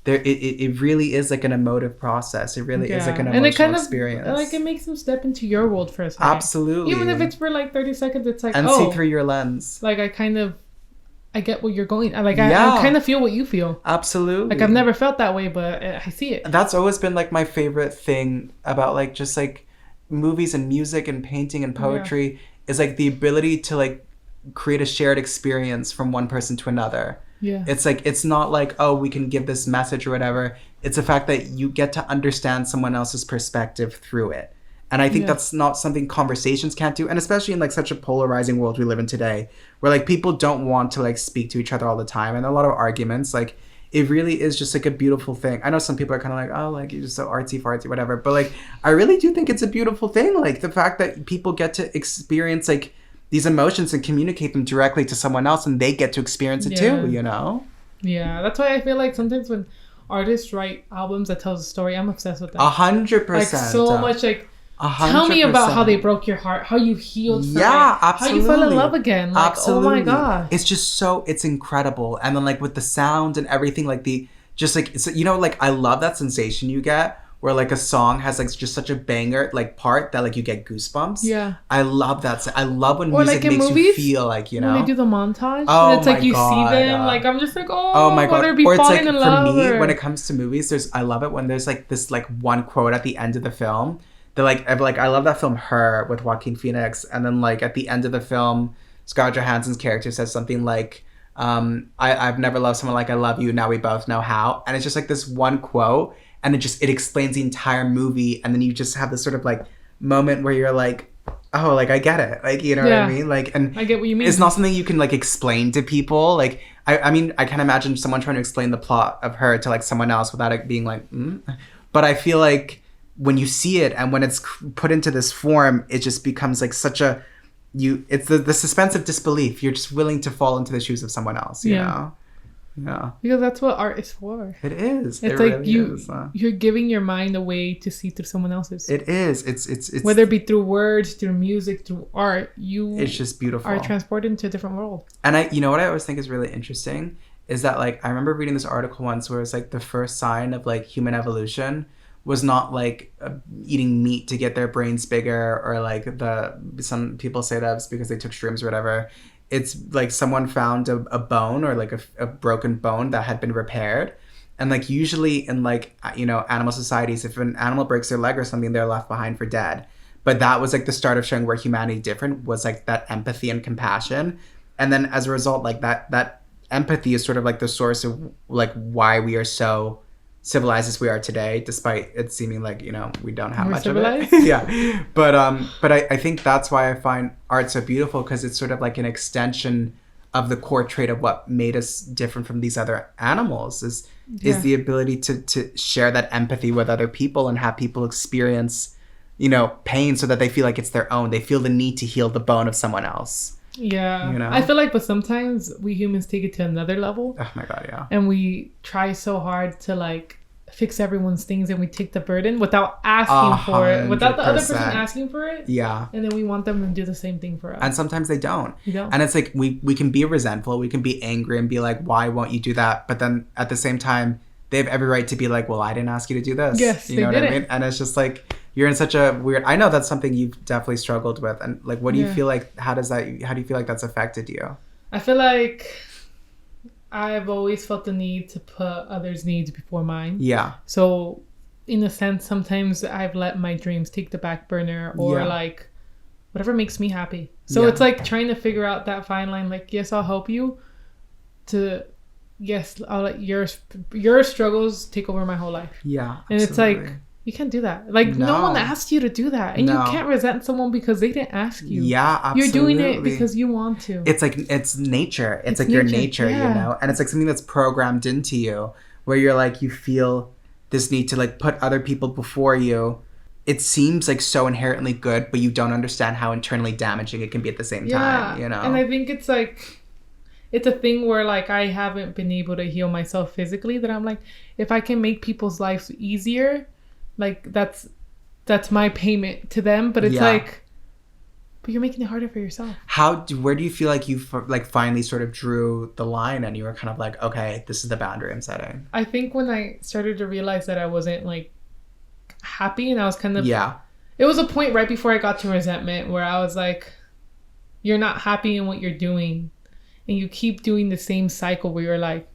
it really is like an emotive process. It really is like an emotional experience. Like it makes them step into your world for a second. Absolutely. Even if it's for like 30 seconds, it's like see through your lens. Like I get what you're going. I kind of feel what you feel. Absolutely. Like I've never felt that way, but I see it. That's always been like my favorite thing about like just like movies and music and painting and poetry is like the ability to like create a shared experience from one person to another. Yeah. It's like, it's not like, oh, we can give this message or whatever. It's the fact that you get to understand someone else's perspective through it. And I think that's not something conversations can't do. And especially in like such a polarizing world we live in today, where like people don't want to like speak to each other all the time. And a lot of arguments, like it really is just like a beautiful thing. I know some people are kind of like, oh, like you're just so artsy fartsy, whatever. But like, I really do think it's a beautiful thing. Like the fact that people get to experience like these emotions and communicate them directly to someone else, and they get to experience it too, you know? Yeah, that's why I feel like sometimes when artists write albums that tells a story, I'm obsessed with that. 100%. Like so much like, 100%. Tell me about how they broke your heart, how you healed from it, absolutely. how you fell in love again. Like, absolutely. Oh my god. It's just it's incredible. And then like with the sound and everything, like it's, you know, like I love that sensation you get where like a song has like just such a banger like part that like you get goosebumps. Yeah. I love that. I love when music like makes you feel like, you know. When they do the montage. Oh, and it's like you see them. Like I'm just like, oh my god. Whether it be or it's falling like in love for me, or... when it comes to movies, I love it when there's like this like one quote at the end of the film. They're like I love that film Her with Joaquin Phoenix, and then like at the end of the film, Scarlett Johansson's character says something like, I've never loved someone like I love you, now we both know how. And it's just like this one quote, and it explains the entire movie, and then you just have this sort of like moment where you're like, oh, like I get it, like, you know what I mean? Like, and I get what you mean. It's not something you can like explain to people. Like I mean, I can imagine someone trying to explain the plot of Her to like someone else without it being like but I feel like when you see it and when it's put into this form, it just becomes like such a it's the suspense of disbelief. You're just willing to fall into the shoes of someone else, you know? Yeah. Because that's what art is for. It is. It's like really you're giving your mind a way to see through someone else's. It is. It's whether it be through words, through music, through art, it's just beautiful. Are transported into a different world. And you know what I always think is really interesting is that like I remember reading this article once where it's like the first sign of like human evolution was not like eating meat to get their brains bigger, or like some people say that's because they took shrooms or whatever. It's like someone found a bone or like a broken bone that had been repaired. And like usually in like, you know, animal societies, if an animal breaks their leg or something, they're left behind for dead. But that was like the start of showing where humanity different was like that empathy and compassion. And then as a result, like that empathy is sort of like the source of like why we are so civilized as we are today, despite it seeming like, you know, we don't have much civilized of it. Yeah. But I think that's why I find art so beautiful, because it's sort of like an extension of the core trait of what made us different from these other animals is the ability to share that empathy with other people and have people experience, you know, pain so that they feel like it's their own. They feel the need to heal the bone of someone else. Yeah. You know? I feel like, but sometimes we humans take it to another level. Oh my god, yeah. And we try so hard to like fix everyone's things, and we take the burden without asking for it, without the other person asking for it. Yeah. And then we want them to do the same thing for us. And sometimes they don't. You don't. And it's like we can be resentful, we can be angry and be like, why won't you do that? But then at the same time, they have every right to be like, well, I didn't ask you to do this. Yes, you know what I mean? And it's just like you're in such a weird. I know that's something you've definitely struggled with, and like, what do you feel like? How do you feel like that's affected you? I feel like I've always felt the need to put others' needs before mine. Yeah. So, in a sense, sometimes I've let my dreams take the back burner, or like whatever makes me happy. So it's like trying to figure out that fine line. Like, yes, I'll help you. Yes, I'll let your struggles take over my whole life. Yeah. And absolutely. it's like, you can't do that. Like, no one asked you to do that. And you can't resent someone because they didn't ask you. Yeah, absolutely. You're doing it because you want to. It's like, it's nature. It's like your nature, you know? And it's like something that's programmed into you where you're like, you feel this need to like put other people before you. It seems like so inherently good, but you don't understand how internally damaging it can be at the same time, you know? And I think it's like, it's a thing where like I haven't been able to heal myself physically, that I'm like, if I can make people's lives easier, like that's my payment to them. But it's like, but you're making it harder for yourself. Where do you feel like you like finally sort of drew the line and you were kind of like, okay, this is the boundary I'm setting? I think when I started to realize that I wasn't like happy, and I was kind of it was a point right before I got to resentment where I was like, you're not happy in what you're doing, and you keep doing the same cycle where you're like,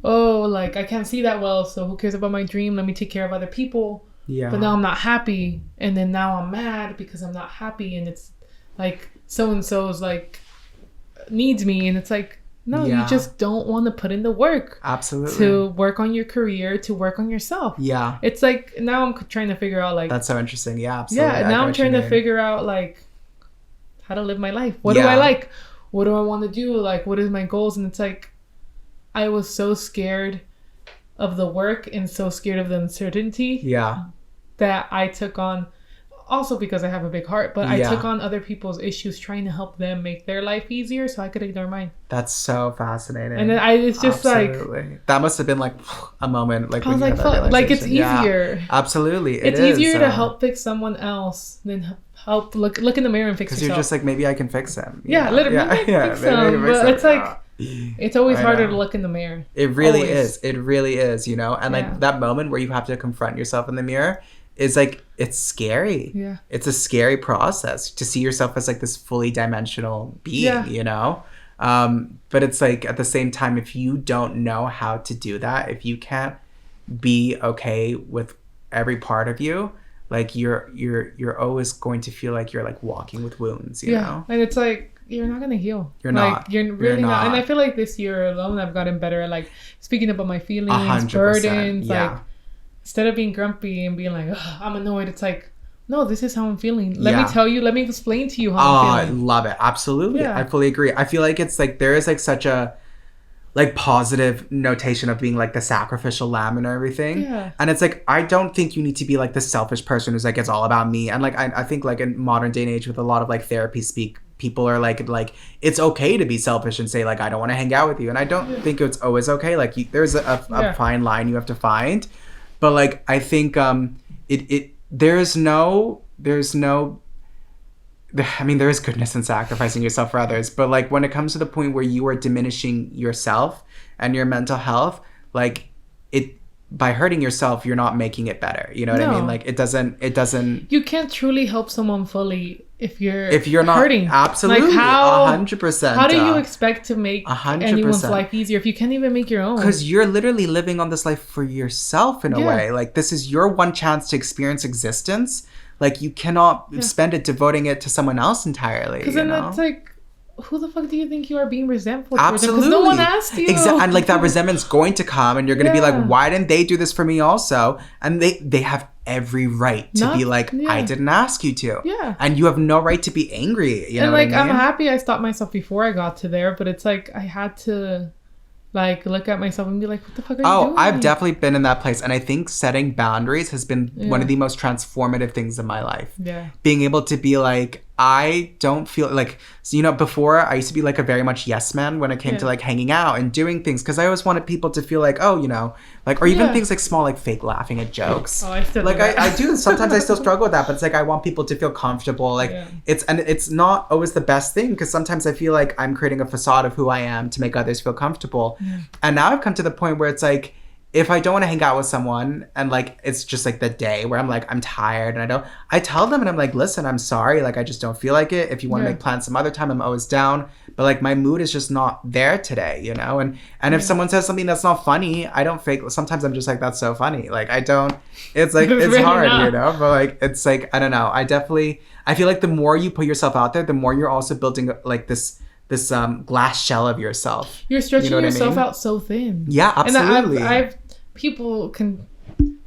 oh, like I can't see that well, so who cares about my dream, let me take care of other people. But now I'm not happy, and then now I'm mad because I'm not happy, and it's like so and so's like needs me, and it's like, no, you just don't want to put in the work. Absolutely. To work on your career, to work on yourself. Yeah. It's like, now I'm trying to figure out like... That's so interesting. Yeah, absolutely. Yeah, now I'm trying to figure out like how to live my life. What do I like? What do I want to do? Like, what is my goals? And it's like, I was so scared of the work and so scared of the uncertainty. Yeah. That I took on... Also because I have a big heart, but I took on other people's issues trying to help them make their life easier so I could ignore mine. That's so fascinating. And then it's just like... That must have been like a moment. Like, I was like, fuck, like it's easier. Yeah, absolutely. It's easier to help fix someone else than help look in the mirror and fix yourself. Because you're just like, maybe I can fix him. Yeah, literally. Maybe I can fix him. But it's like... It's always harder to look in the mirror. It really is. It really is, you know? And like that moment where you have to confront yourself in the mirror is like, it's scary. Yeah. It's a scary process to see yourself as like this fully dimensional being, you know? But it's like, at the same time, if you don't know how to do that, if you can't be okay with every part of you, like you're always going to feel like you're like walking with wounds, you know? And it's like, you're not gonna heal. You're like, not. You're really not. And I feel like this year alone, I've gotten better at like speaking about my feelings, 100%, burdens. Like, instead of being grumpy and being like, I'm annoyed, it's like, no, this is how I'm feeling. Let me tell you. Let me explain to you how I'm feeling. I love it. Absolutely. Yeah. I fully agree. I feel like it's like there is like such a like positive notation of being like the sacrificial lamb and everything. Yeah. And it's like, I don't think you need to be like the selfish person who's like, it's all about me. And like, I think like in modern day and age with a lot of like therapy speak, people are like it's okay to be selfish and say like, I don't want to hang out with you. And I don't think it's always okay. Like there's a fine line you have to find. But like, I think there's no, I mean, there is goodness in sacrificing yourself for others. But like when it comes to the point where you are diminishing yourself and your mental health, like by hurting yourself, you're not making it better. You know what I mean? Like it doesn't. You can't truly help someone fully if you're not hurting. Absolutely. Like 100%. How do you expect to make 100%. Anyone's life easier if you can't even make your own? Because you're literally living on this life for yourself in a way. Like this is your one chance to experience existence. Like you cannot spend it devoting it to someone else entirely. Because then it's like, who the fuck do you think you are being resentful towards them? Because no one asked you. Exactly. And like that resentment's going to come and you're going to be like, why didn't they do this for me also? And they have every right to be like, I didn't ask you to. Yeah. And you have no right to be angry. You know like, what I mean? I'm happy I stopped myself before I got to there, but it's like I had to like look at myself and be like, what the fuck are you doing? I've definitely been in that place. And I think setting boundaries has been one of the most transformative things in my life. Yeah. Being able to be like, I don't feel like, so, you know, before I used to be like a very much yes man when it came to like hanging out and doing things. Cause I always wanted people to feel like, oh, you know, like, or even things like small, like fake laughing at jokes. Oh, I still like, I do. Sometimes I still struggle with that, but it's like, I want people to feel comfortable. Like it's not always the best thing. Cause sometimes I feel like I'm creating a facade of who I am to make others feel comfortable. Yeah. And now I've come to the point where it's like, if I don't want to hang out with someone and like, it's just like the day where I'm like, I'm tired and I tell them and I'm like, listen, I'm sorry. Like, I just don't feel like it. If you want to make plans some other time, I'm always down. but like my mood is just not there today, you know? And if someone says something that's not funny, I don't fake. Sometimes I'm just like, that's so funny. Like I don't, it's like, it's really hard, not. you know? But like, it's like, I don't know. I feel like the more you put yourself out there, the more you're also building like this glass shell of yourself. You're stretching You know what I yourself mean? out so thin. Yeah, absolutely. And I've people can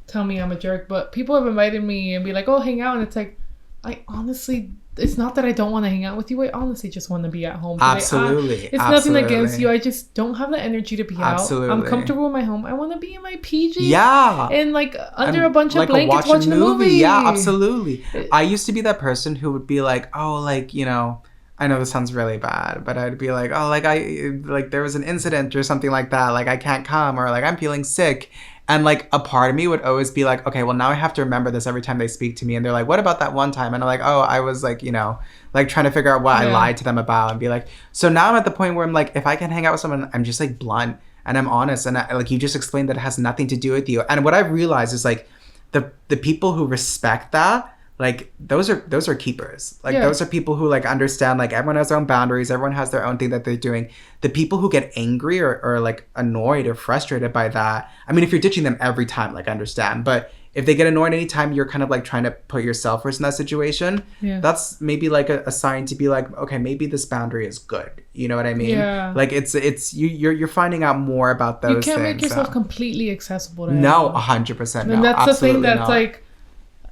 tell me I'm a jerk, but people have invited me and be like, "Oh, hang out," and it's like, I honestly, it's not that I don't want to hang out with you. I honestly just want to be at home. Absolutely. It's nothing against you. I just don't have the energy to be Absolutely. out. I'm comfortable in my home. I want to be in my PJs. Yeah. And like under a bunch like of blankets watching a movie. Yeah, absolutely. I used to be that person who would be like, oh, like, you know, I know this sounds really bad, but I'd be like, oh, like there was an incident or something like that. Like I can't come, or like I'm feeling sick. And like a part of me would always be like, okay, well now I have to remember this every time they speak to me. And they're like, what about that one time? And I'm like, oh, I was like, you know, like trying to figure out what I lied to them about and be like, so now I'm at the point where I'm like, if I can hang out with someone, I'm just like blunt and I'm honest. And like you just explained that it has nothing to do with you. And what I've realized is like the people who respect that, like those are keepers. Like those are people who like understand like everyone has their own boundaries, everyone has their own thing that they're doing. The people who get angry or like annoyed or frustrated by that, I mean, if you're ditching them every time, like I understand, but if they get annoyed anytime you're kind of like trying to put yourself first in that situation, that's maybe like a sign to be like, okay, maybe this boundary is good. You know what I mean? Yeah. Like it's you're finding out more about those things. You can't make yourself completely accessible to No, everyone. 100%. And that's the thing that's not. like,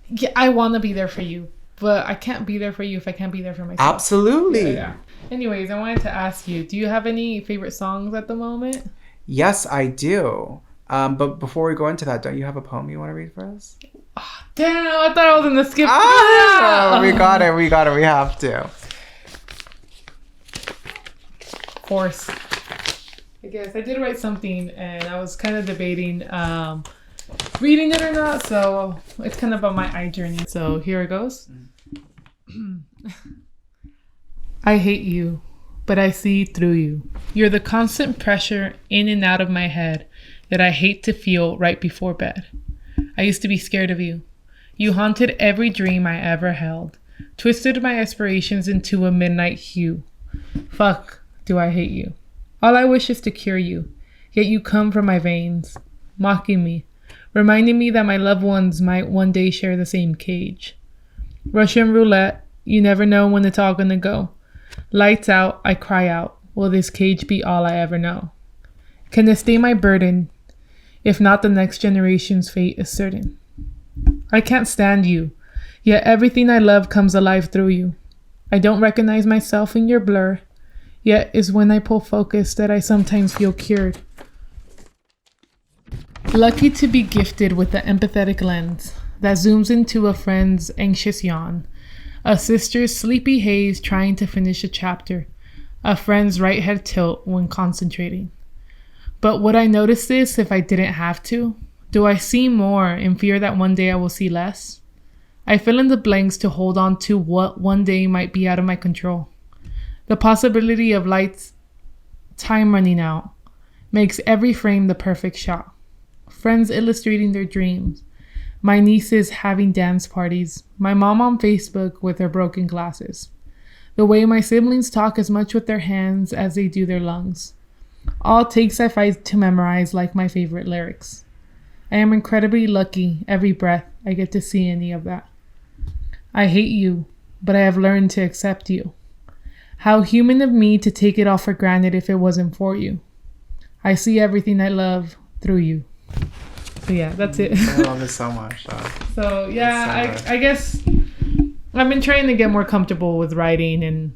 yeah, I want to be there for you, but I can't be there for you if I can't be there for myself. Absolutely. Yeah. Anyways, I wanted to ask you, do you have any favorite songs at the moment? Yes, I do. But before we go into that, don't you have a poem you want to read for us? Oh, damn, I thought I was in the skip. We got it. We have to. Force. I guess I did write something, and I was kind of debating reading it or not, so it's kind of on my eye journey. So here it goes. I hate you, but I see through you. You're the constant pressure in and out of my head that I hate to feel right before bed. I used to be scared of you. You haunted every dream I ever held, twisted my aspirations into a midnight hue. Fuck, do I hate you. All I wish is to cure you, yet you come from my veins, mocking me, reminding me that my loved ones might one day share the same cage. Russian roulette, you never know when it's all gonna go. Lights out, I cry out, will this cage be all I ever know? Can this stay my burden? If not, the next generation's fate is certain. I can't stand you, yet everything I love comes alive through you. I don't recognize myself in your blur, yet is when I pull focus that I sometimes feel cured. Lucky to be gifted with the empathetic lens that zooms into a friend's anxious yawn, a sister's sleepy haze trying to finish a chapter, a friend's right head tilt when concentrating. But would I notice this if I didn't have to? Do I see more in fear that one day I will see less? I fill in the blanks to hold on to what one day might be out of my control. The possibility of lights, time running out, makes every frame the perfect shot. Friends illustrating their dreams, my nieces having dance parties, my mom on Facebook with her broken glasses, the way my siblings talk as much with their hands as they do their lungs. All takes I fight to memorize like my favorite lyrics. I am incredibly lucky every breath I get to see any of that. I hate you, but I have learned to accept you. How human of me to take it all for granted if it wasn't for you. I see everything I love through you. So yeah, that's it. I love it so much. So yeah, I guess I've been trying to get more comfortable with writing and,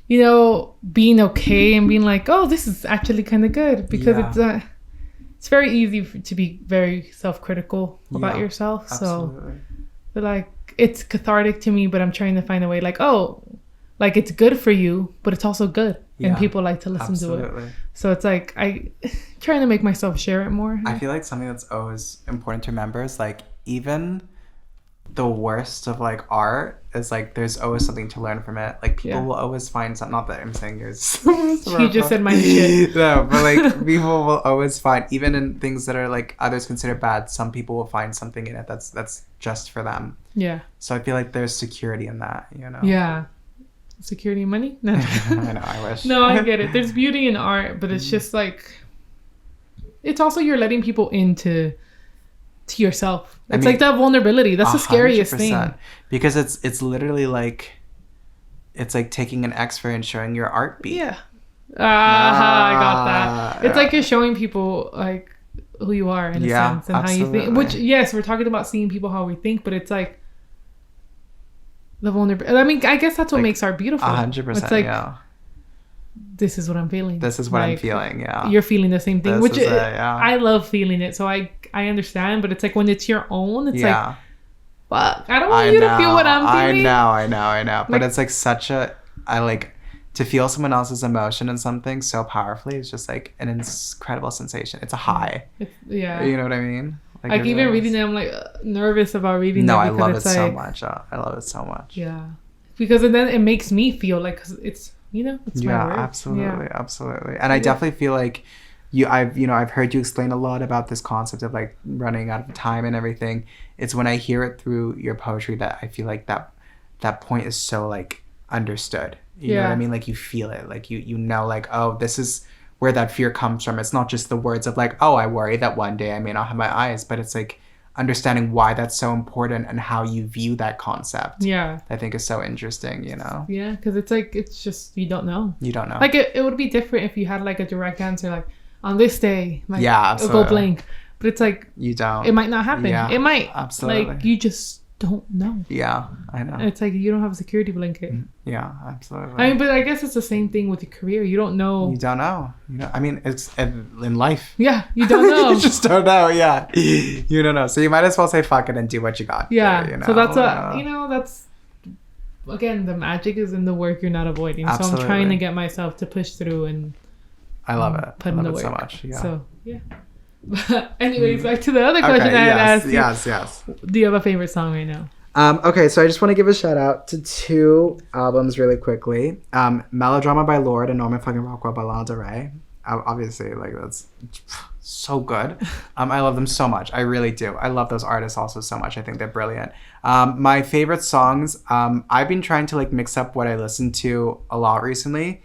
you know, being okay and being like, oh, this is actually kind of good, because it's very easy to be very self-critical about yourself. Absolutely. So like it's cathartic to me, but I'm trying to find a way like, oh, like it's good for you, but it's also good. And people like to listen to it. So it's like I trying to make myself share it more. I feel like something that's always important to remember is like even the worst of like art is like there's always something to learn from it. Like people will always find something. Not that I'm saying yours. You just said my shit. No, but like people will always find, even in things that are like others consider bad, some people will find something in it that's just for them. Yeah. So I feel like there's security in that, you know. Yeah. security and money. No. I know, I wish. No, I get it. There's beauty in art, but it's just like, it's also you're letting people into to yourself. It's like that vulnerability. That's the scariest 100%. thing. Because it's literally like, it's like taking an X-ray and showing your art beat. Yeah. I got that. It's yeah. like you're showing people like who you are in a sense and absolutely. how you think. Which, yes, we're talking about seeing people how we think, but it's like the vulnerability. I mean, I guess that's what makes art beautiful. 100%. It's like, yeah. this is what I'm feeling. This is what I'm feeling. Yeah. You're feeling the same thing, This which is it, yeah. I love feeling it. So I understand, but it's like when it's your own, it's like, fuck, I don't want you to feel what I'm feeling. I know. But it's like such a, I like to feel someone else's emotion in something so powerfully. It's just like an incredible sensation. It's a high. Yeah. You know what I mean? Like even reading it, I'm like nervous about reading it. No, I love it so much. I love it so much. Yeah. Because then it makes me feel like, cause it's, it's my work. Absolutely. And I definitely feel like I've heard you explain a lot about this concept of like running out of time and everything. It's when I hear it through your poetry that I feel like that point is so like understood. You know what I mean? Like you feel it, like you know, like, oh, this is where that fear comes from. It's not just the words of like, oh, I worry that one day I may not have my eyes, but it's like understanding why that's so important and how you view that concept. Yeah. I think is so interesting, Yeah, because it's like, it's just, you don't know. Like it would be different if you had like a direct answer, like on this day, like, it'll go blank. But it's like, you don't. It might not happen. Yeah, it might. absolutely. Like you just don't know. Yeah, I know. And it's like you don't have a security blanket. Yeah, absolutely. I mean, but I guess it's the same thing with your career. You don't know. You don't know. I mean, it's in life. Yeah, you don't know. You just don't know. Yeah, you don't know. So you might as well say fuck it and do what you got. Yeah. So that's that's again, the magic is in the work you're not avoiding. Absolutely. So I'm trying to get myself to push through and. I love it. Put in the work so much. Yeah. So yeah. Anyways, back to the other question I had asked you. Yes. Do you have a favorite song right now? Okay, so I just want to give a shout out to 2 albums really quickly. Melodrama by Lorde and Norman fucking Rockwell by Lana Del Rey. Obviously, like, that's so good. I love them so much. I really do. I love those artists also so much. I think they're brilliant. My favorite songs, I've been trying to like mix up what I listen to a lot recently.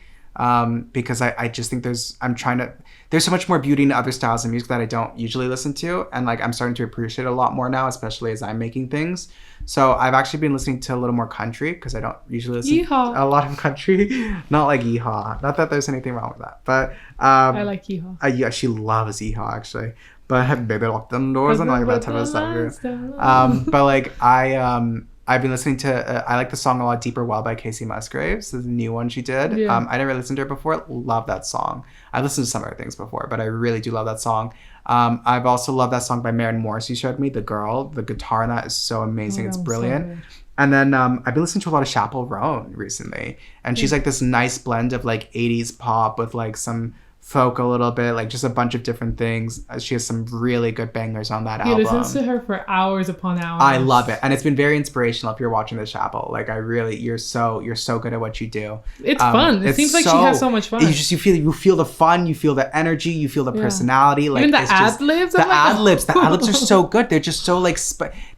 Because I just think there's so much more beauty in other styles of music that I don't usually listen to, and like I'm starting to appreciate a lot more now, especially as I'm making things. So I've actually been listening to a little more country because I don't usually listen to a lot of country. Not like yeehaw. Not that there's anything wrong with that, but I like yeehaw. Yeah, she loves yeehaw actually. But baby lock them doors and like that type of stuff. But like I've been listening to, I like the song a lot, Deeper Well by Casey Musgraves. This is a new one she did. Yeah. I never listened to her before. Love that song. I listened to some other things before, but I really do love that song. I've also loved that song by Maren Morris you showed me, The Girl. The guitar in that is so amazing. It's brilliant. So and then I've been listening to a lot of Chappell Roan recently. And she's like this nice blend of like 80s pop with like some folk a little bit, like just a bunch of different things. She has some really good bangers on that album. You listen to her for hours upon hours. I love it, and it's been very inspirational. If you're watching the Chappell, like you're so good at what you do. It's fun. It seems like she has so much fun. You feel the fun, you feel the energy, you feel the personality. Like even the ad libs. The ad libs are so good. They're just so like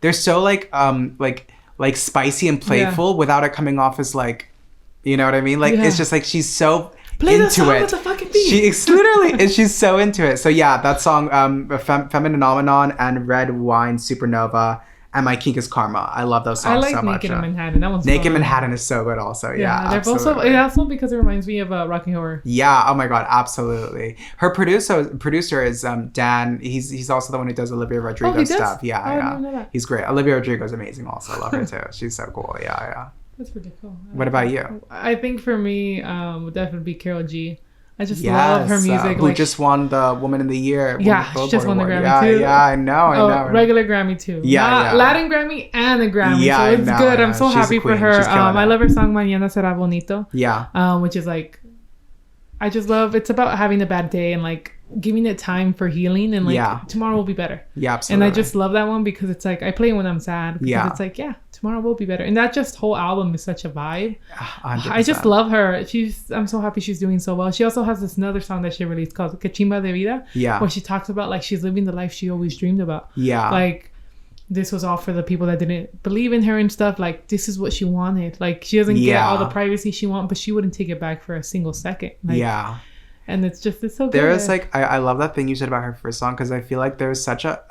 they're so like spicy and playful without it coming off as like, you know what I mean? Like it's just like she's so. Play into the song it. with the fucking beat. She's literally, she's so into it. So yeah, that song, Femininomenon and Red Wine Supernova and My Kink is Karma. I love those songs so much. I like Naked in Manhattan. That one's Naked fun. Manhattan is so good also. Yeah, they're both so. It's also because it reminds me of Rocky Horror. Yeah. Oh my god, absolutely. Her producer is Dan. He's also the one who does Olivia Rodrigo stuff. Yeah, I didn't know that. He's great. Olivia Rodrigo's amazing. Also, I love her too. She's so cool. Yeah. That's pretty cool. What about you? I think for me, would definitely be Karol G. I just love her music. Who just won the Woman of the Year? Yeah, she just won the Grammy too. Yeah, I know. Regular Grammy too. Yeah. Latin Grammy and a Grammy. Yeah, so it's good. I'm so happy for her. I love her song Mañana Será Bonito. Yeah. Which is like, I just love. It's about having a bad day and like giving it time for healing and like tomorrow will be better. Yeah, absolutely. And I just love that one because it's like I play it when I'm sad. Because it's like tomorrow will be better. And that just whole album is such a vibe. 100%. I just love her. I'm so happy she's doing so well. She also has this another song that she released called Que Chimba de Vida. Yeah. Where she talks about like she's living the life she always dreamed about. Yeah. Like this was all for the people that didn't believe in her and stuff. Like, this is what she wanted. Like, she doesn't get all the privacy she wants, but she wouldn't take it back for a single second. Like, yeah. And it's so good. There is like, I love that thing you said about her first song, because I feel like there's such a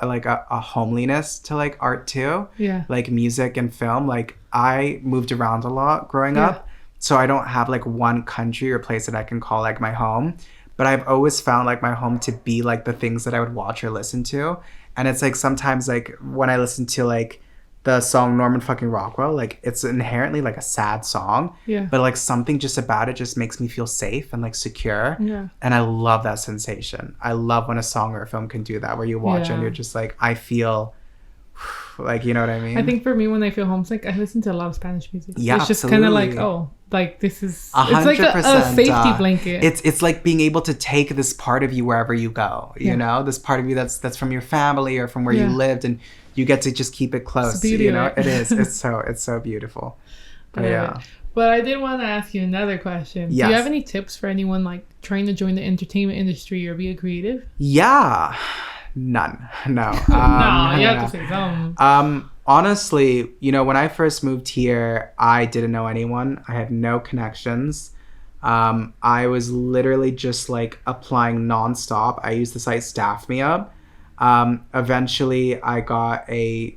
homeliness to like art too. Yeah. Like music and film. Like, I moved around a lot growing up, so I don't have like one country or place that I can call like my home. But I've always found like my home to be like the things that I would watch or listen to. And it's like sometimes like when I listen to like the song Norman fucking Rockwell, like it's inherently like a sad song. Yeah. But like something just about it just makes me feel safe and like secure. Yeah. And I love that sensation. I love when a song or a film can do that, where you watch it and you're just like, I feel like, you know what I mean? I think for me, when I feel homesick, I listen to a lot of Spanish music. Yeah, it's just kind of like, oh, like this is 100%, it's like a safety blanket. It's like being able to take this part of you wherever you go, you know, this part of you that's from your family or from where you lived, and you get to just keep it close. You know, it is. It's so beautiful. But yeah. But I did want to ask you another question. Yes. Do you have any tips for anyone like trying to join the entertainment industry or be a creative? Yeah. None. No. No, you have to say something. Honestly, you know, when I first moved here, I didn't know anyone. I had no connections. I was literally just like applying nonstop. I used the site Staff Me Up. Eventually, I got a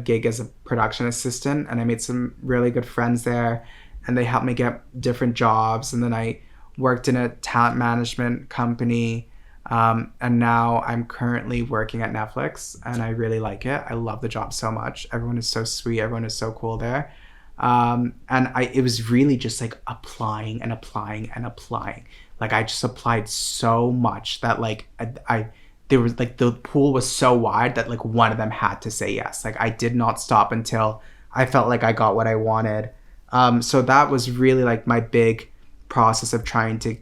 gig as a production assistant, and I made some really good friends there, and they helped me get different jobs. And then I worked in a talent management company. And now I'm currently working at Netflix, and I really like it. I love the job so much. Everyone is so sweet. Everyone is so cool there. And it was really just like applying and applying and applying. Like I just applied so much that like there was like the pool was so wide that like one of them had to say yes. Like I did not stop until I felt like I got what I wanted. So that was really like my big process of trying to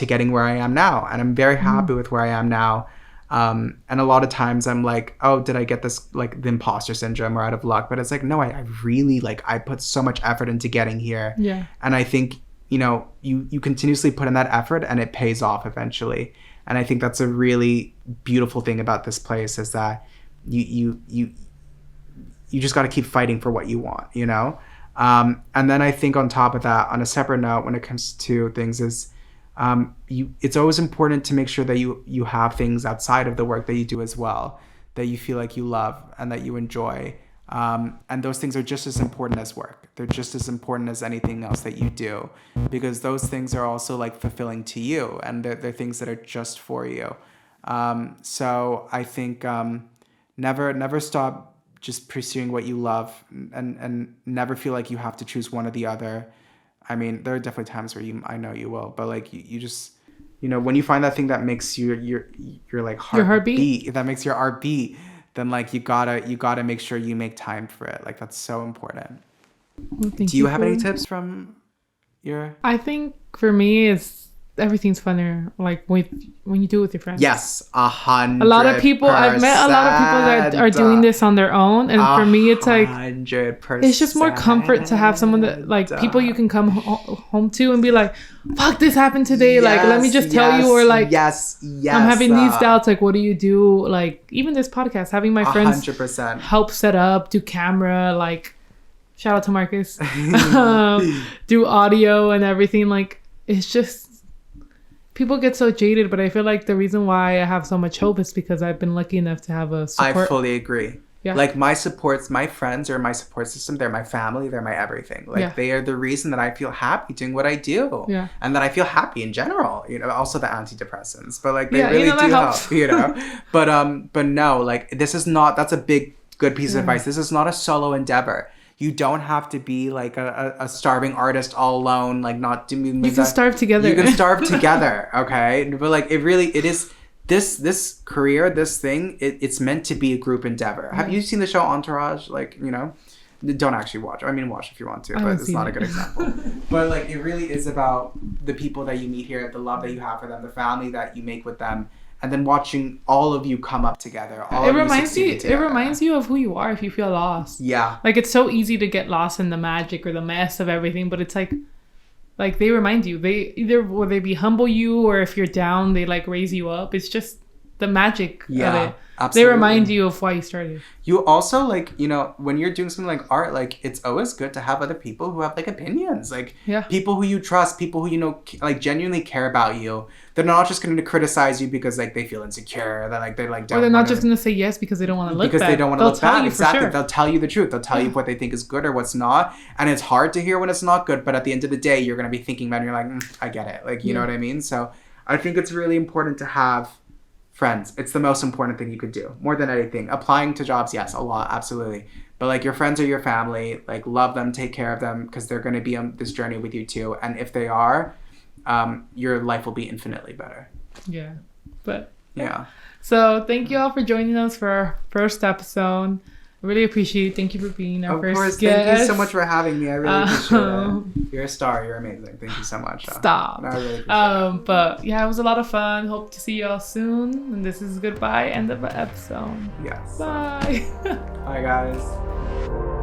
getting where I am now, and I'm very happy with where I am now. And a lot of times I'm like, oh, did I get this, like the imposter syndrome or out of luck? But it's like, no, I really like, I put so much effort into getting here. Yeah. And I think, you know, you continuously put in that effort and it pays off eventually. And I think that's a really beautiful thing about this place, is that you just got to keep fighting for what you want, you know? And then I think on top of that, on a separate note, when it comes to things is, it's always important to make sure that you have things outside of the work that you do as well, that you feel like you love and that you enjoy. And those things are just as important as work. They're just as important as anything else that you do, because those things are also like fulfilling to you, and they're things that are just for you. So I think never stop just pursuing what you love, and never feel like you have to choose one or the other. I mean, there are definitely times where I know you will, but like you just, you know, when you find that thing that makes your like heartbeat, that makes your heart beat, then like you gotta make sure you make time for it. Like that's so important. Well, do you have any tips from your? I think for me, everything's funner like when you do it with your friends. Yes, 100%. A lot of people, I've met a lot of people that are doing this on their own, and for me it's like 100%. It's just more comfort to have someone that like people you can come home to and be like, fuck, this happened today. Yes, like let me just tell you, or like yes I'm having these doubts, like what do you do? Like even this podcast, having my friends 100% help set up, do camera, like shout out to Marcus, do audio and everything. Like it's just, people get so jaded, but I feel like the reason why I have so much hope is because I've been lucky enough to have a support. I fully agree. Yeah. Like my friends are my support system. They're my family. They're my everything. Like they are the reason that I feel happy doing what I do. Yeah. And that I feel happy in general. You know, also the antidepressants, but like they really do help. You know, but no, like that's a big good piece of advice. This is not a solo endeavor. You don't have to be like a starving artist all alone, like not doing. You can starve together. You can starve together, okay? But like it is this career, this thing. It's meant to be a group endeavor. Have you seen the show Entourage? Like, you know, don't actually watch. I mean, watch if you want to, but it's not a good example. But like it really is about the people that you meet here, the love that you have for them, the family that you make with them. And then watching all of you come up together. It reminds you of who you are if you feel lost. Yeah. Like it's so easy to get lost in the magic or the mess of everything, but it's like they remind you. They either will they be humble you, or if you're down, they like raise you up. It's just the magic of Yeah, it. absolutely. They remind you of why you started. You also, like, you know, when you're doing something like art, like, it's always good to have other people who have, like, opinions. Like, Yeah. people who you trust, people who, you know, like, genuinely care about you. They're not just going to criticize you because, like, they feel insecure. They're, like, don't Or they're not wanna- just going to say yes because they don't want to look bad. Because they don't want to They'll look tell bad. you for Exactly. sure. They'll tell you the truth. They'll tell you what they think is good or what's not. And it's hard to hear when it's not good. But at the end of the day, you're going to be thinking about it. And you're like, I get it. Like, you know what I mean? So I think it's really important to have friends. It's the most important thing you could do. More than anything. Applying to jobs, yes, a lot. Absolutely. But, like, your friends are your family. Like, love them. Take care of them. Because they're going to be on this journey with you, too. And if they are, your life will be infinitely better. Yeah. But Yeah. so thank you all for joining us for our first episode. I really appreciate it. Thank you for being our Of first course. guest. Thank you so much for having me. I really appreciate it. You're a star. You're amazing. Thank you so much. Stop. No, I really appreciate it. But yeah, it was a lot of fun. Hope to see you all soon. And this is goodbye. End of the episode. Yes. Bye. Bye, guys.